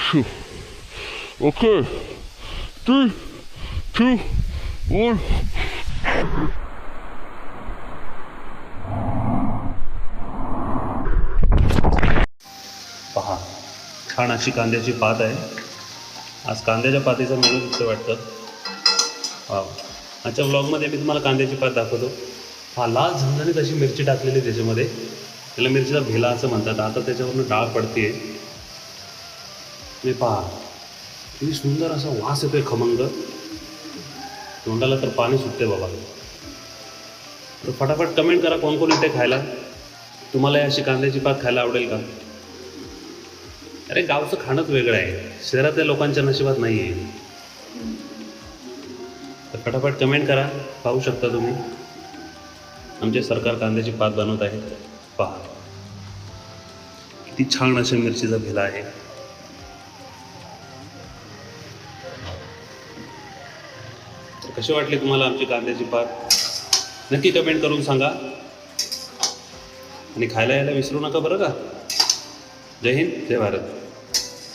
Okay. 3, 2, 1. पहा, छान अशी कांद्याची पात आहे. आज कांद्याच्या पातीचा मेनू दिसतं वाटतं. हा, आजच्या व्लॉगमध्ये मी तुम्हाला कांद्याची पात दाखवतो. हा, लाल झणझणीत अशी मिरची टाकलेली त्याच्यामध्ये. त्याला मिरचीचा भेला असं म्हणतात. आता त्याच्यावरनं डाळ पडते. तुम्ही पहा, किती सुंदर असा वास येतोय खमंग. तोंडाला तर पाणी सुटते बाबा. तर फटाफट कमेंट करा कोण कोण इथे खायला. तुम्हाला अशी कांद्याची पात खायला आवडेल का? अरे, गावचं खाणंच वेगळं आहे, शहरातल्या लोकांच्या नशिबात नाही आहे. तर फटाफट कमेंट करा. पाहू शकता तुम्ही आमचे सरकार कांद्याची पात बनवत आहे. पहा, किती छान अशा मिरचीचा भेला आहे. तर कशी वाटली तुम्हाला आमची कांद्याची पात? नक्की कमेंट करून सांगा. आणि खायला यायला विसरू नका बरं का. जय हिंद, जय भारत.